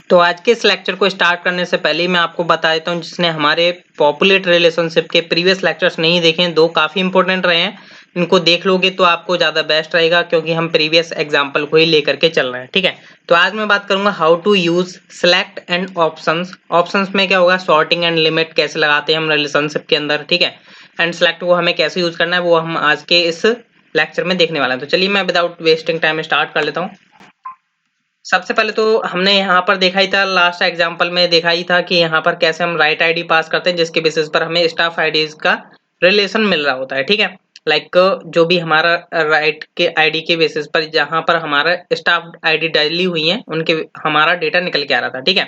तो आज के इस लेक्चर को स्टार्ट करने से पहले मैं आपको बता देता हूँ, जिसने हमारे पॉपुलेट रिलेशनशिप के प्रीवियस लेक्चर्स नहीं देखे हैं, दो काफी इंपॉर्टेंट रहे हैं। इनको देख लोगे तो आपको ज्यादा बेस्ट रहेगा, क्योंकि हम प्रीवियस एग्जांपल को ही लेकर के चल रहे हैं। ठीक है, तो आज मैं बात करूंगा how to use select and options. Options में क्या होगा, सॉर्टिंग एंड लिमिट कैसे लगाते हैं हम रिलेशनशिप के अंदर। ठीक है, एंड सिलेक्ट को हमें कैसे यूज करना है वो हम आज के इस लेक्चर में देखने वाले हैं। तो चलिए मैं विदाउट वेस्टिंग टाइम स्टार्ट कर लेता हूँ। सबसे पहले तो हमने यहाँ पर देखा ही था, लास्ट एग्जांपल में देखा ही था कि यहाँ पर कैसे हम राइट आईडी पास करते हैं, जिसके बेसिस पर हमें स्टाफ आईडीज का रिलेशन मिल रहा होता है। ठीक है, लाइक जो भी हमारा राइट के आईडी के बेसिस पर जहाँ पर हमारा स्टाफ आईडी डाली हुई है उनके हमारा डेटा निकल के आ रहा था। ठीक है,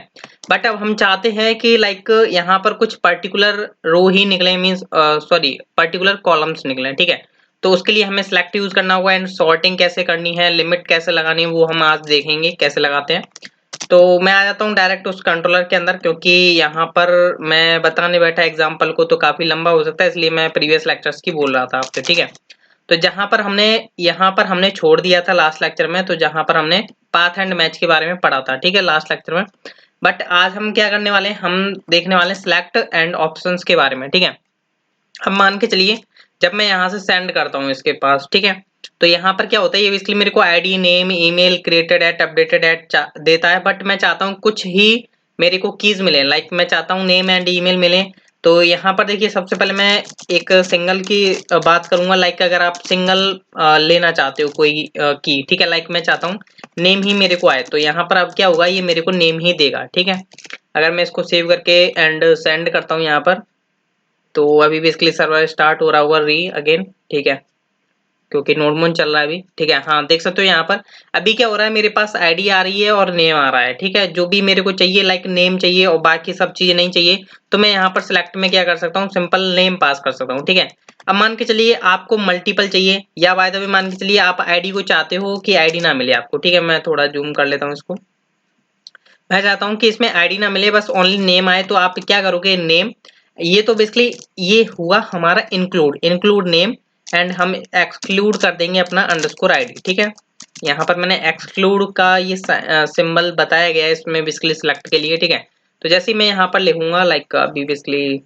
बट अब हम चाहते हैं कि लाइक यहाँ पर कुछ पर्टिकुलर रो ही निकले, मीन्स सॉरी पर्टिकुलर कॉलम्स निकले। ठीक है, तो उसके लिए हमें सिलेक्ट यूज करना होगा, एंड सॉर्टिंग कैसे करनी है, लिमिट कैसे लगानी है, वो हम आज देखेंगे कैसे लगाते हैं। तो मैं आ जाता हूँ डायरेक्ट उस कंट्रोलर के अंदर, क्योंकि यहाँ पर मैं बताने बैठा एग्जांपल को तो काफी लंबा हो सकता है, इसलिए मैं प्रीवियस लेक्चर्स की बोल रहा था आपसे। ठीक है, तो जहां पर हमने यहाँ पर हमने छोड़ दिया था लास्ट लेक्चर में, तो जहां पर हमने पाथ एंड मैच के बारे में पढ़ा था। ठीक है, लास्ट लेक्चर में। बट आज हम क्या करने वाले हैं, हम देखने वाले हैं सिलेक्ट एंड ऑप्शंस के बारे में। ठीक है, अब मान के चलिए जब मैं यहाँ से सेंड करता हूँ इसके पास, ठीक है, तो यहाँ पर क्या होता है, ये बेसिकली मेरे को ID, name, email, created at, updated at देता है। बट मैं चाहता हूँ कुछ ही मेरे को कीज मिले, लाइक मैं चाहता हूँ नेम एंड ईमेल मिले। तो यहाँ पर देखिए, सबसे पहले मैं एक सिंगल की बात करूंगा। लाइक अगर आप सिंगल लेना चाहते हो कोई की, ठीक है, लाइक मैं चाहता हूँ नेम ही मेरे को आए, तो यहाँ पर अब क्या होगा, ये मेरे को नेम ही देगा। ठीक है, अगर मैं इसको सेव करके एंड सेंड करता हूँ यहाँ पर, तो अभी बेसिकली सर्वर स्टार्ट हो रहा होगा री अगेन। ठीक है, क्योंकि नोडमोन चल रहा है अभी। ठीक है, हाँ देख सकते हो यहाँ पर अभी क्या हो रहा है, मेरे पास आईडी आ रही है और नेम आ रहा है। ठीक है, जो भी मेरे को चाहिए, लाइक नेम चाहिए और बाकी सब चीजें नहीं चाहिए, तो मैं यहाँ पर सिलेक्ट में क्या कर सकता हूँ, सिंपल नेम पास कर सकता हूँ। ठीक है, अब मान के चलिए आपको मल्टीपल चाहिए, या बाय द वे मान के चलिए आप आईडी को चाहते हो कि आईडी ना मिले आपको। ठीक है, मैं थोड़ा जूम कर लेता हूँ इसको। मैं चाहता हूँ कि इसमें आईडी ना मिले, बस ओनली नेम आए, तो आप क्या करोगे, नेम। ये तो बेसिकली ये हुआ हमारा इंक्लूड नेम, एंड हम एक्सक्लूड कर देंगे अपना अंडरस्कोर आईडी। ठीक है, यहाँ पर मैंने एक्सक्लूड का ये सिंबल बताया गया है इसमें बेसिकली सिलेक्ट के लिए। ठीक है, तो जैसे ही मैं यहाँ पर लिखूंगा, लाइक अभी बेसिकली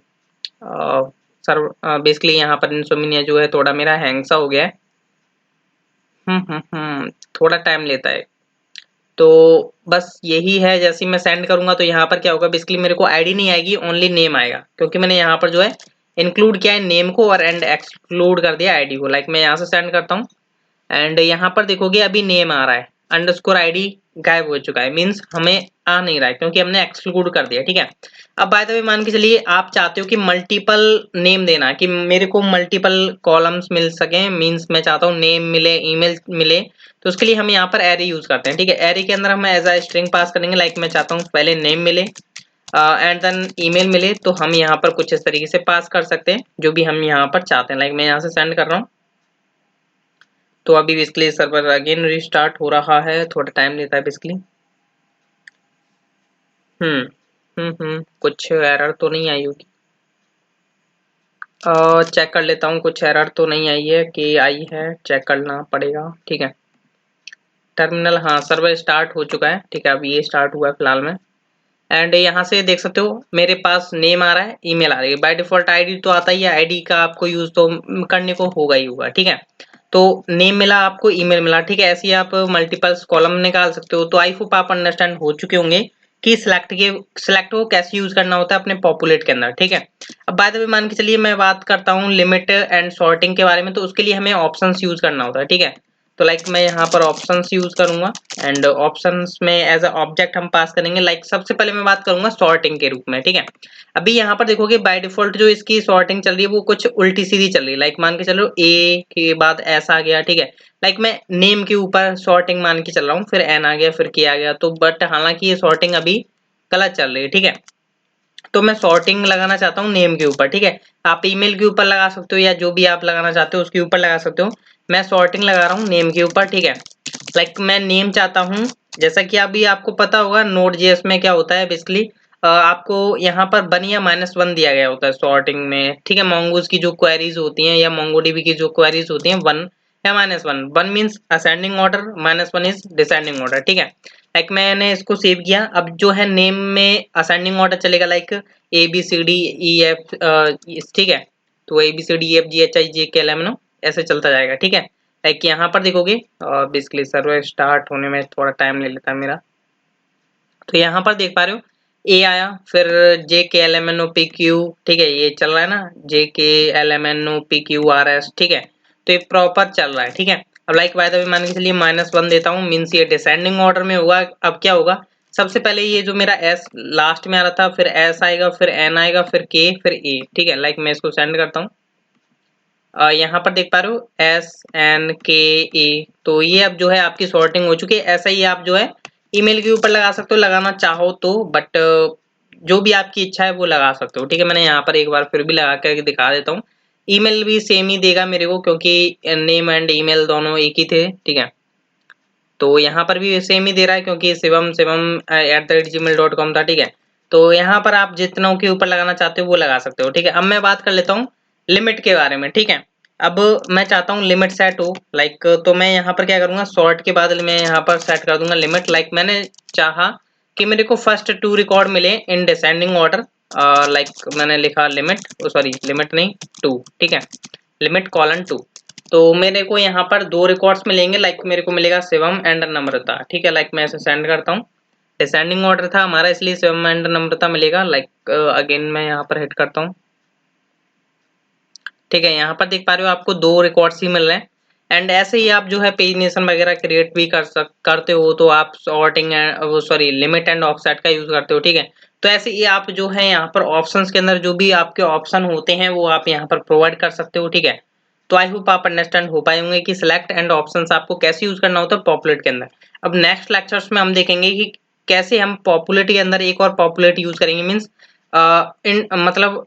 सर बेसिकली यहाँ पर इंसोम्निया जो है थोड़ा मेरा हैंग सा हो गया है। थोड़ा टाइम लेता है, तो बस यही है। जैसे ही मैं सेंड करूंगा तो यहाँ पर क्या होगा, बेसिकली मेरे को आईडी नहीं आएगी, ओनली नेम आएगा, क्योंकि मैंने यहाँ पर जो है इंक्लूड किया है नेम को और एंड एक्सक्लूड कर दिया आईडी को। लाइक मैं यहाँ से सेंड करता हूँ, एंड यहाँ पर देखोगे अभी नेम आ रहा है, अंडरस्कोर आईडी गायब हो चुका है, मींस हमें आ नहीं रहा है क्योंकि हमने एक्सक्लूड कर दिया। ठीक है, अब बाय द वे मान के चलिए आप चाहते हो कि मल्टीपल नेम देना, कि मेरे को मल्टीपल कॉलम्स मिल सके, मींस मैं चाहता हूँ नेम मिले, ईमेल मिले, तो उसके लिए हम यहाँ पर एरे यूज करते हैं। ठीक है, एरे के अंदर हम एज अ स्ट्रिंग पास करेंगे। लाइक मैं चाहता हूँ पहले नेम मिले एंड देन ईमेल मिले, तो हम यहाँ पर कुछ इस तरीके से पास कर सकते हैं जो भी हम यहाँ पर चाहते हैं। लाइक मैं यहाँ से सेंड कर रहा हूँ, तो अभी बेसिकली सर्वर अगेन रिस्टार्ट हो रहा है, थोड़ा टाइम लेता है बेसिकली। कुछ एरर तो नहीं आई होगी, चेक कर लेता हूँ, कुछ एरर तो नहीं आई है कि आई है, चेक करना पड़ेगा। ठीक है, टर्मिनल, हाँ सर्वर स्टार्ट हो चुका है। ठीक है, अब ये स्टार्ट हुआ है फिलहाल में, एंड यहाँ से देख सकते हो मेरे पास नेम आ रहा है, ईमेल आ रही है। बाय डिफॉल्ट आईडी तो आता ही है, आईडी का आपको यूज तो करने को होगा ही होगा। ठीक है, तो नेम मिला आपको, ईमेल मिला। ठीक है, ऐसे ही आप मल्टीपल्स कॉलम निकाल सकते हो। तो आई होप आप अंडरस्टैंड हो चुके होंगे कि सिलेक्ट को कैसे यूज करना होता है अपने पॉपुलेट के अंदर। ठीक है, अब बाय द वे मान के चलिए मैं बात करता हूँ लिमिट एंड सॉर्टिंग के बारे में, तो उसके लिए हमें ऑप्शंस यूज करना होता है। ठीक है, तो लाइक मैं यहाँ पर ऑप्शंस यूज करूंगा, एंड ऑप्शंस में एज अ ऑब्जेक्ट हम पास करेंगे। लाइक सबसे पहले मैं बात करूंगा सॉर्टिंग के रूप में। ठीक है, अभी यहाँ पर देखोगे बाय डिफॉल्ट जो इसकी सॉर्टिंग चल रही है वो कुछ उल्टी सीधी चल रही है। लाइक मान के चलो ए के बाद एस आ गया। ठीक है, लाइक मैं नेम के ऊपर सॉर्टिंग मान के चल रहा हूँ, फिर एन आ गया, फिर के आ गया, तो बट हालांकि ये सॉर्टिंग अभी गलत चल रही है। ठीक है, तो मैं सॉर्टिंग लगाना चाहता हूँ नेम के ऊपर। ठीक है, आप ईमेल के ऊपर लगा सकते हो, या जो भी आप लगाना चाहते हो उसके ऊपर लगा सकते हो। मैं सॉर्टिंग लगा रहा हूँ नेम के ऊपर। ठीक है, लाइक मैं नेम चाहता हूँ, जैसा कि अभी आपको पता होगा नोड जेएस में क्या होता है बेसिकली, आपको यहाँ पर 1 या -1 दिया गया होता है सॉर्टिंग में। ठीक है, मोंगोज की जो क्वेरीज होती हैं या मोंगोडीबी की जो क्वेरीज होती हैं 1 या -1। 1 means ascending order, -1 is descending order, ठीक है। लाइक मैंने इसको सेव किया। अब जो है नेम में असेंडिंग ऑर्डर चलेगा, लाइक ABCDEF, ठीक है। तो ABCDEFGHIJKLMNO ऐसे चलता जाएगा, ठीक है। लाइक यहाँ पर देखोगे बेसिकली सर्वर स्टार्ट होने में थोड़ा टाइम ले लेता है मेरा। तो यहाँ पर देख पा रहे हो ए आया, फिर JKLMNOPQ, ठीक है, ये चल रहा है ना, JKLMNOPQRS, ठीक है। तो ये प्रॉपर चल रहा है, ठीक है। अब लाइक बाय द वे मान के चलिए -1 देता हूँ, मीन्स ये डिसेंडिंग ऑर्डर में होगा। अब क्या होगा, सबसे पहले ये जो मेरा S लास्ट में आ रहा था, फिर S आएगा, फिर N आएगा, फिर K, फिर A, ठीक है। लाइक मैं इसको सेंड करता हूँ। यहाँ पर देख पा रहे हो SNKA, तो ये अब जो है आपकी सॉर्टिंग हो चुकी है। ऐसा ही आप जो है ईमेल के ऊपर लगा सकते हो, लगाना चाहो तो, बट जो भी आपकी इच्छा है वो लगा सकते हो, ठीक है। मैंने यहाँ पर एक बार फिर भी लगा करके दिखा देता हूँ। ईमेल भी सेम ही देगा मेरे को, क्योंकि नेम एंड ईमेल दोनों एक ही थे, ठीक है। तो यहाँ पर भी सेम ही दे रहा है, क्योंकि shivam@gmail.com था, ठीक है। तो यहाँ पर आप जितनों के ऊपर लगाना चाहते हो वो लगा सकते हो, ठीक है। अब मैं बात कर लेता हूँ लिमिट के बारे में, ठीक है। अब मैं चाहता हूँ लिमिट सेट हो, लाइक तो मैं यहाँ पर क्या करूंगा, सॉर्ट के बाद मैं यहाँ पर सेट कर दूंगा लिमिट। लाइक मैंने चाहा कि मेरे को फर्स्ट 2 रिकॉर्ड मिले इन डिसेंडिंग ऑर्डर, लाइक मैंने लिखा लिमिट, सॉरी लिमिट नहीं 2, ठीक है, लिमिट:2। तो मेरे को यहाँ पर 2 रिकॉर्ड्स मिलेंगे, लाइक मेरे को मिलेगा शिवम एंड नम्रता, ठीक है। लाइक मैं इसे सेंड करता हूँ। डिसेंडिंग ऑर्डर था हमारा, इसलिए शिवम एंड नम्रता मिलेगा। लाइक अगेन मैं यहाँ पर हिट करता हूँ, ठीक है। यहाँ पर देख पा रहे हो आपको 2 रिकॉर्ड्स ही मिल रहे हैं। एंड ऐसे ही आप जो है पेजिनेशन वगैरह क्रिएट भी करते हो, तो आप सॉर्टिंग वो सॉरी लिमिट एंड ऑफसेट का यूज करते हो, ठीक है। तो ऐसे ही आप जो है यहाँ पर ऑप्शंस के अंदर जो भी आपके ऑप्शन होते हैं वो आप यहाँ पर प्रोवाइड कर सकते हो, ठीक है। तो आई होप आप अंडरस्टैंड हो पाए होंगे कि सिलेक्ट एंड ऑप्शंस आपको कैसे यूज करना होता है पॉपुलेट के अंदर। अब नेक्स्ट लेक्चर्स में हम देखेंगे कि कैसे हम पॉपुलेट के अंदर एक और पॉपुलेट यूज करेंगे, मीन्स इन मतलब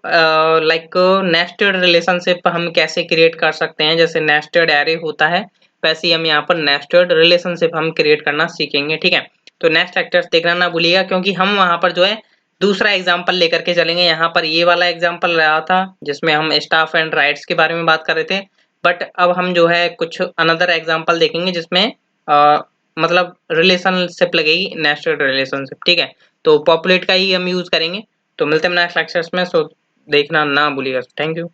लाइक नेस्टेड रिलेशनशिप हम कैसे क्रिएट कर सकते हैं। जैसे नेस्टेड एरे होता है, वैसे ही हम यहाँ पर नेस्टेड रिलेशनशिप हम क्रिएट करना सीखेंगे, ठीक है। तो नेक्स्ट लेक्चर्स देखना ना भूलिएगा, क्योंकि हम वहां पर जो है दूसरा एग्जाम्पल लेकर के चलेंगे। यहाँ पर ये वाला एग्जाम्पल रहा था जिसमें हम स्टाफ एंड राइट्स के बारे में बात कर रहे थे, बट अब हम जो है कुछ अनदर एग्जाम्पल देखेंगे जिसमें मतलब रिलेशनशिप लगेगी, नेस्टेड रिलेशनशिप, ठीक है। तो पॉपुलेट का ही हम यूज करेंगे। तो मिलते हैं नेक्स्ट लेक्चर्स में, सो देखना ना भूलिएगा। Thank you.